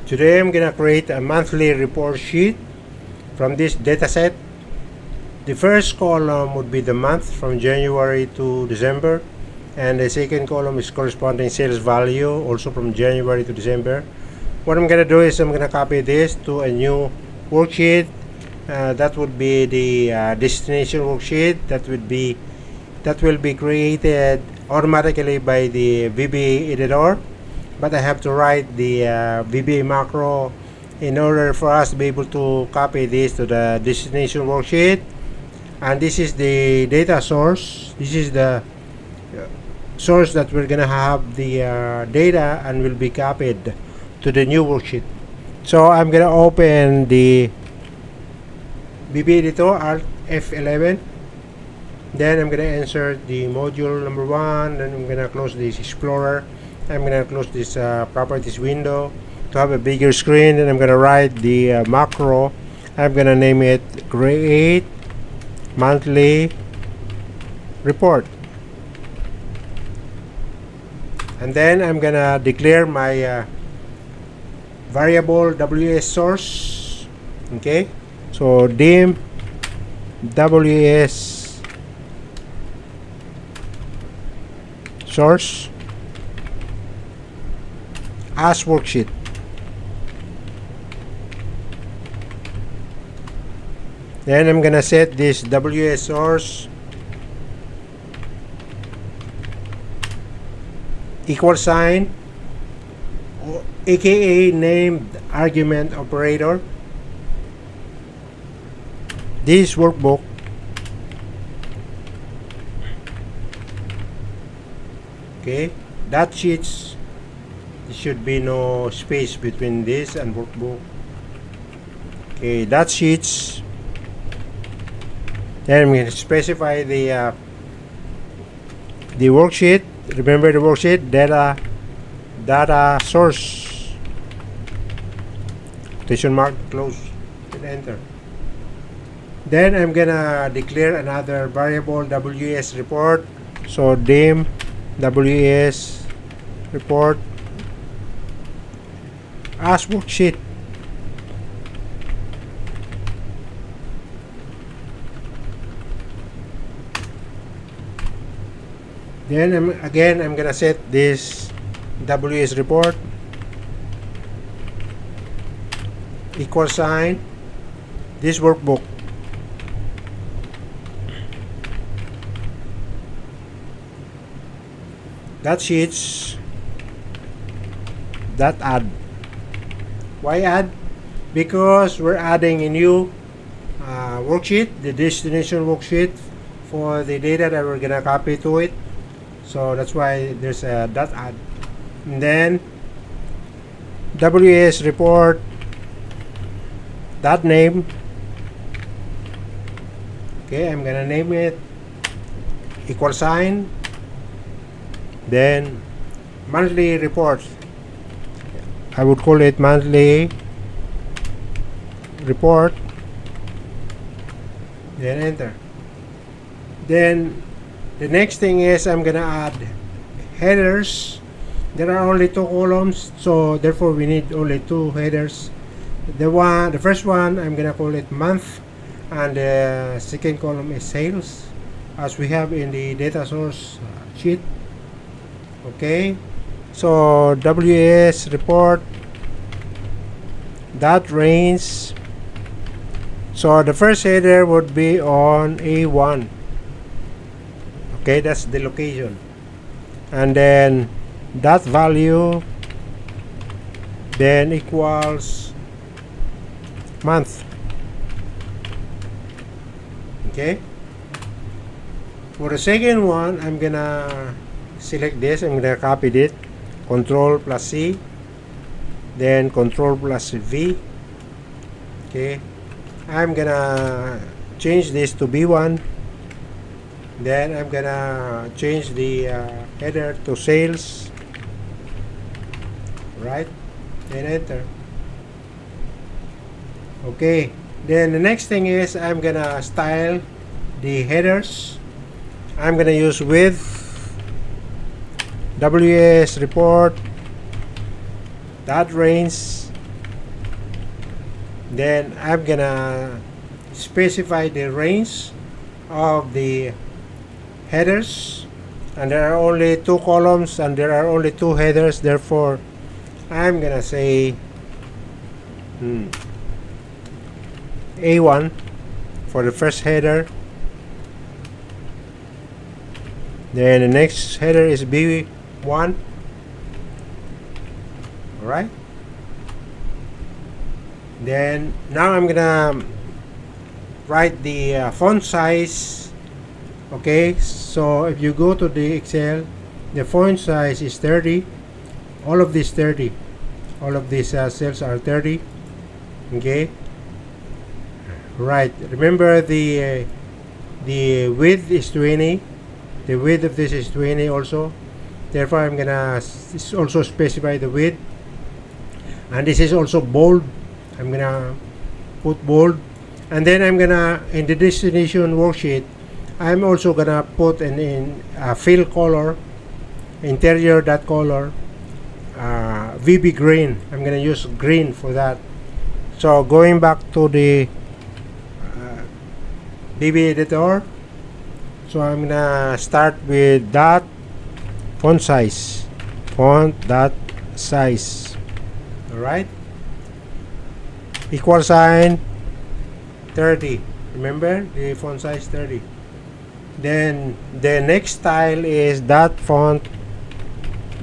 Today I'm gonna create a monthly report sheet from this dataset. The first column would be the month from January to December, and the second column is corresponding sales value also from January to December. What I'm gonna do is I'm gonna copy this to a new worksheet. That would be the destination worksheet that will be created automatically by the VBA editor. But I have to write the VBA macro in order for us to be able to copy this to the destination worksheet. And this is the data source. This is the source that we're gonna have the data and will be copied to the new worksheet. So I'm gonna open the VBA editor, Alt F11. Then I'm gonna insert the module number 1. Then I'm gonna close this Explorer. I'm gonna close this properties window to have a bigger screen. Then I'm gonna write the macro. I'm gonna name it create monthly report, and then I'm gonna declare my variable WS source. Okay, so dim WS source as worksheet. Then I'm gonna set this WS source equal sign, aka named argument operator. This workbook okay, that sheets. There should be no space between this and workbook. Okay, that sheets. Then I'm going to specify the worksheet. Remember the worksheet data source. Quotation mark close and enter. Then I'm gonna declare another variable WS report. So dim WS report as worksheet. Then I'm gonna set this WS report equal sign this workbook. That sheets that add. Why add? Because we're adding a new worksheet, the destination worksheet for the data that we're gonna copy to it. So that's why there's a dot add. And then WS report that name. Okay, I'm gonna name it equal sign. Then monthly report. I would call it monthly report. Then enter. Then the next thing is I'm gonna add headers. There are only 2 columns, so therefore we need only 2 headers. The first one I'm gonna call it month, and the second column is sales, as we have in the data source sheet. Okay, so WS report that range. So the first header would be on A1. Okay, that's the location, and then that value then equals month. Okay, for the second one I'm gonna select this. I'm gonna copy it, Control plus C, then Control plus V. Okay, I'm gonna change this to B1. Then I'm gonna change the header to sales, right, and enter. Okay, then the next thing is I'm gonna style the headers. I'm gonna use with WS report that range Then I'm gonna specify the range of the headers, and there are only 2 columns and there are only 2 headers, therefore I'm gonna say A1 for the first header. Then the next header is B1. Alright, then now I'm gonna write the font size. Okay, so if you go to the Excel, the font size is 30. All of these 30, all of these cells are 30. Okay, right, remember the width is 20. The width of this is 20 also, therefore I'm gonna also specify the width. And this is also bold, I'm gonna put bold. And then I'm gonna, in the destination worksheet, I'm also gonna put in fill color, interior dot color, VB green. I'm gonna use green for that. So going back to the VBA editor, so I'm gonna start with dot font size, font dot size. Alright, equal sign 30. Remember the font size 30. Then the next style is dot font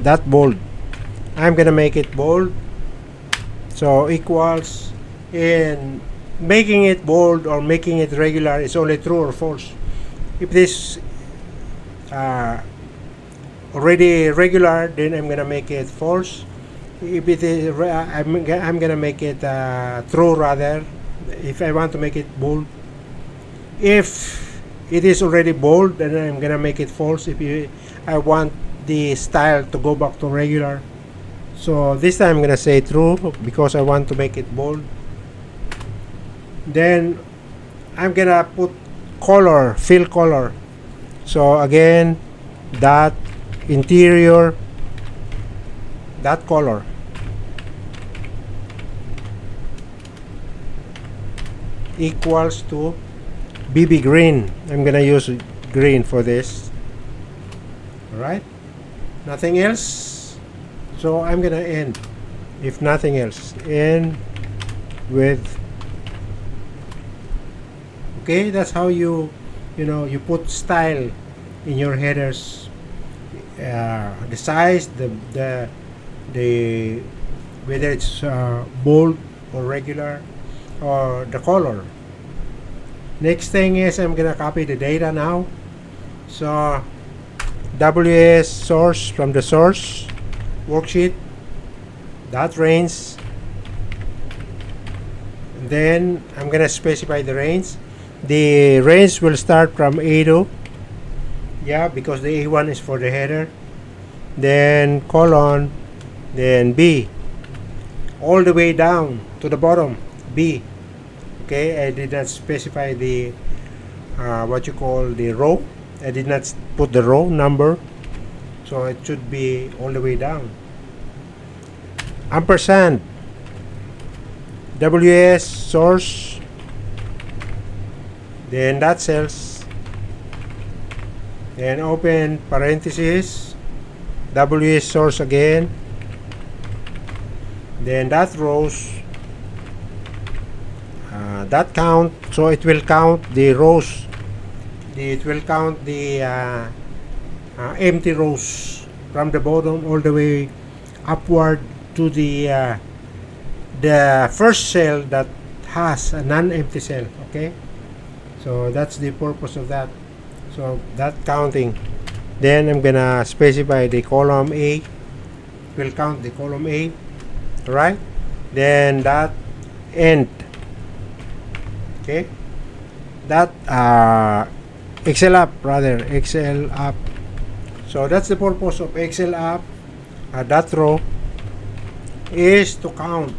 dot bold. I'm gonna make it bold, so equals. In making it bold or making it regular is only true or false. If this already regular, then I'm gonna make it false. If it is I'm gonna make it true, rather, if I want to make it bold. If it is already bold, then I'm gonna make it false if I want the style to go back to regular. So this time I'm gonna say true because I want to make it bold. Then I'm gonna put color, fill color. So again, dot interior dot color equals to BB green. I'm gonna use green for this. Alright, nothing else, so I'm gonna end, if nothing else, end with. Okay, that's how you put style in your headers. The size, the whether it's bold or regular, or the color. Next thing is I'm gonna copy the data now. So WS source, from the source worksheet, dot range. And then I'm gonna specify the range. The range will start from A2, because the A1 is for the header, then colon, then B, all the way down to the bottom, B. Okay, I did not specify the what you call the row. I did not put the row number, so it should be all the way down. Ampersand, WS source, then dot cells, then open parenthesis, WS source again, then dot rows, dot count, so it will count the rows, it will count the empty rows from the bottom all the way upward to the first cell that has a non-empty cell. Okay, so that's the purpose of that. So that counting. Then I'm gonna specify the column A, will count the column A, right? Then that end. Okay, that Excel app, rather, Excel app. So that's the purpose of Excel app. That row is to count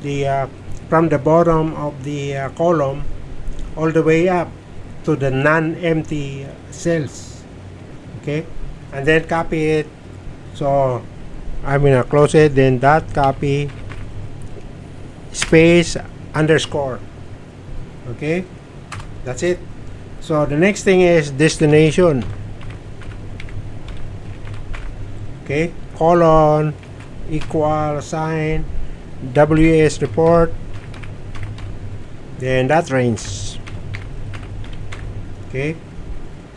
the from the bottom of the column all the way up to the non-empty cells. Okay, and then copy it. So I'm gonna close it, then dot copy space underscore. Okay, that's it. So the next thing is destination. Okay, colon equal sign WS report, then that range. Okay,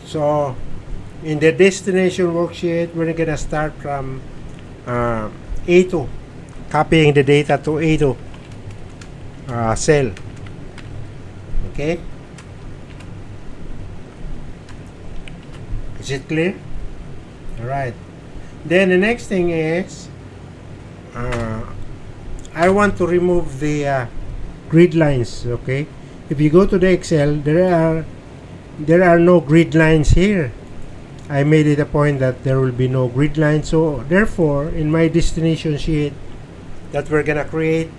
so in the destination worksheet, we're gonna start from A2, copying the data to A2 cell. Okay, is it clear? All right. Then the next thing is I want to remove the grid lines. Okay, if you go to the Excel, there are no grid lines here. I made it a point that there will be no grid lines, so therefore in my destination sheet that we're gonna create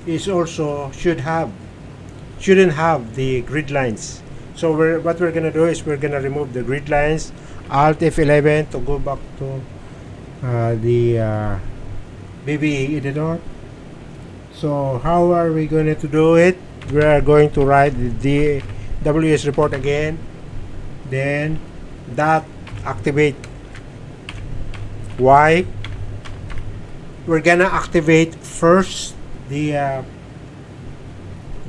is also shouldn't have the grid lines. So what we're gonna do is we're gonna remove the grid lines. Alt F11 to go back to the VBA editor. So how are we going to do it? We are going to write the WS report again, then that activate. Why? We're gonna activate first the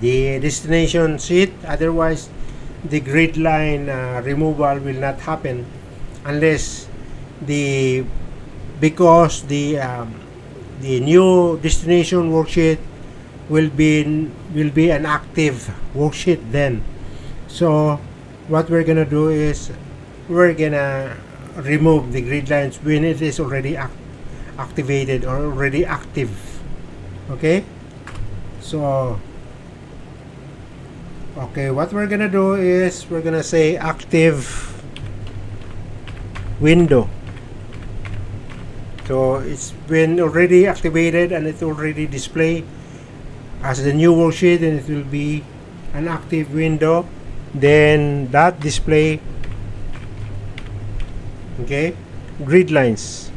destination sheet, otherwise the grid line removal will not happen unless because the new destination worksheet will be an active worksheet then. So what we're gonna do is we're gonna remove the grid lines when it is already activated or already active. Okay, so what we're gonna do is we're gonna say active window. So it's been already activated and it already display as the new worksheet, and it will be an active window. Then that display, okay, grid lines.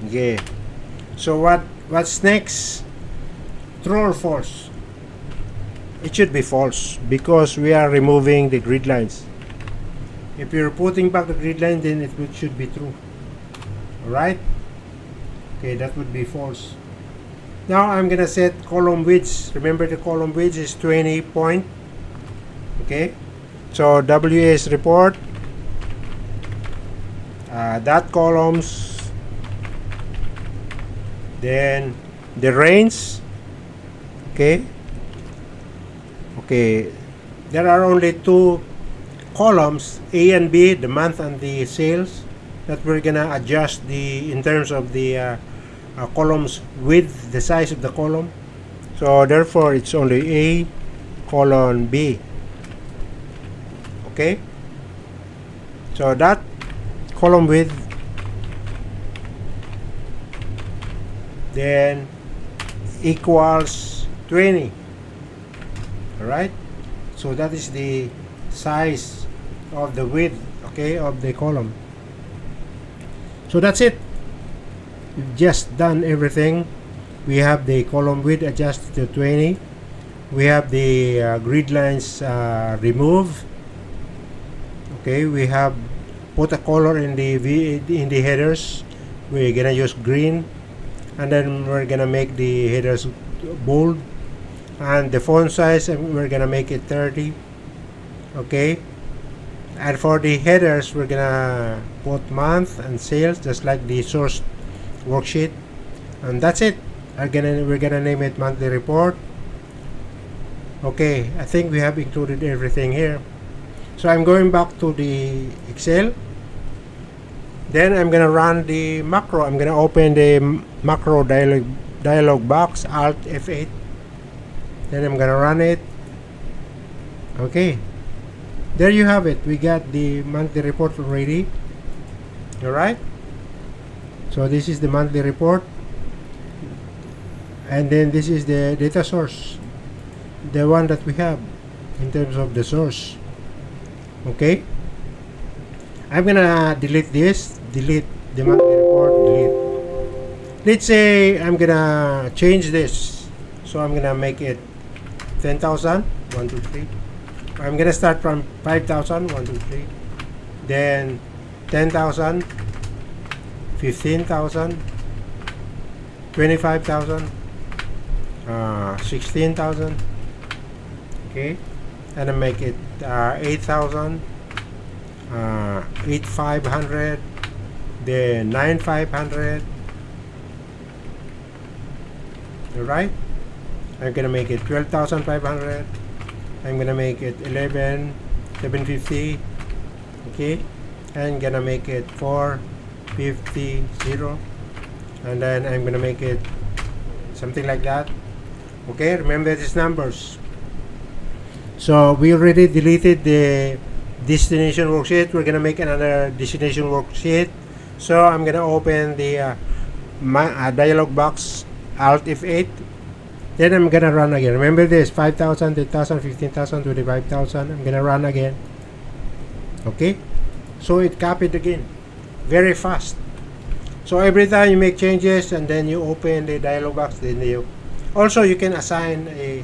Okay, so what's next? True or false? It should be false because we are removing the grid lines. If you're putting back the grid line, then it should be true. Alright? Okay, that would be false. Now I'm gonna set column width. Remember the column width is 20 point. Okay, so WS report that columns, then the range. Okay, there are only two columns, A and B, the month and the sales, that we're gonna adjust in terms of the columns with the size of the column. So therefore it's only A colon B. Okay, so that column width, then equals 20. Alright, so that is the size of the width, okay, of the column. So that's it. We've just done everything. We have the column width adjusted to 20. We have the grid lines removed. Okay, we have put a color in the headers. We're gonna use green, and then we're gonna make the headers bold, and the font size we're gonna make it 30. Okay, and for the headers we're gonna put month and sales just like the source worksheet, and that's it. We're gonna name it monthly report. Okay, I think we have included everything here. So I'm going back to the Excel. Then I'm gonna run the macro. I'm gonna open the macro dialog box, Alt F8. Then I'm gonna run it. Okay, there you have it. We got the monthly report already. Alright, so this is the monthly report, and then this is the data source, the one that we have in terms of the source. Okay, I'm gonna delete this, delete the monthly report, delete. let's say I'm gonna change this, so I'm gonna make it 10,000, 1 2 3. I'm gonna start from 5,000, 1 2 3, then 10,000, 15,000, 25,000, 16,000. Okay, and I make it 8,000, 8,500, then 9,500. Alright, I'm gonna make it 12,500. I'm gonna make it 11,750. Okay, and gonna make it 450, and then I'm gonna make it something like that. Okay, remember these numbers. So we already deleted the destination worksheet. We're gonna make another destination worksheet. So I'm gonna open the dialog box, Alt F8. Then I'm gonna run again. Remember this: 5,000, 10,000, 15,000, 25,000. I'm gonna run again. Okay, so it copied again, very fast. So every time you make changes and then you open the dialog box, then you also you can assign a.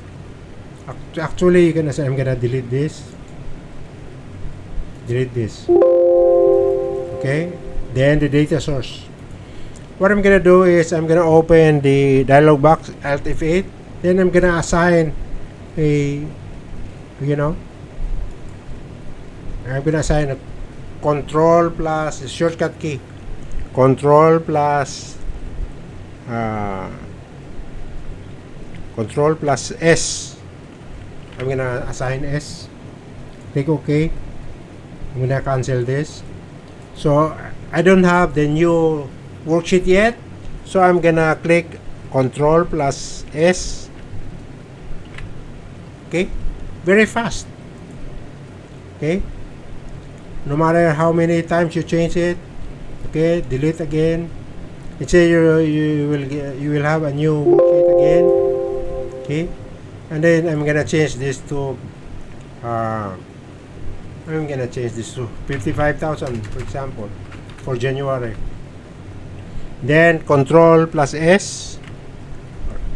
Actually, you can assign. I'm gonna delete this. Delete this. Okay. Then the data source. What I'm gonna do is I'm gonna open the dialog box, Alt F8. Then I'm gonna assign a, I'm gonna assign a control plus a shortcut key. Control plus S. I'm gonna assign S. Click OK. I'm gonna cancel this. So I don't have the new worksheet yet, so I'm gonna click Control plus S. Okay, very fast. Okay, no matter how many times you change it. Okay, delete again. Let's say you will have a new worksheet again. Okay, and then I'm gonna change this to 55,000, for example, for January. Then Control plus S.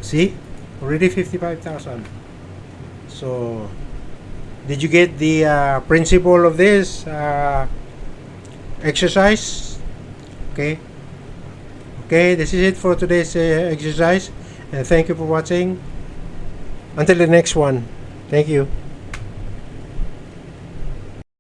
See, already 55,000. So, did you get the principle of this exercise? Okay. Okay, this is it for today's exercise, and thank you for watching. Until the next one, thank you.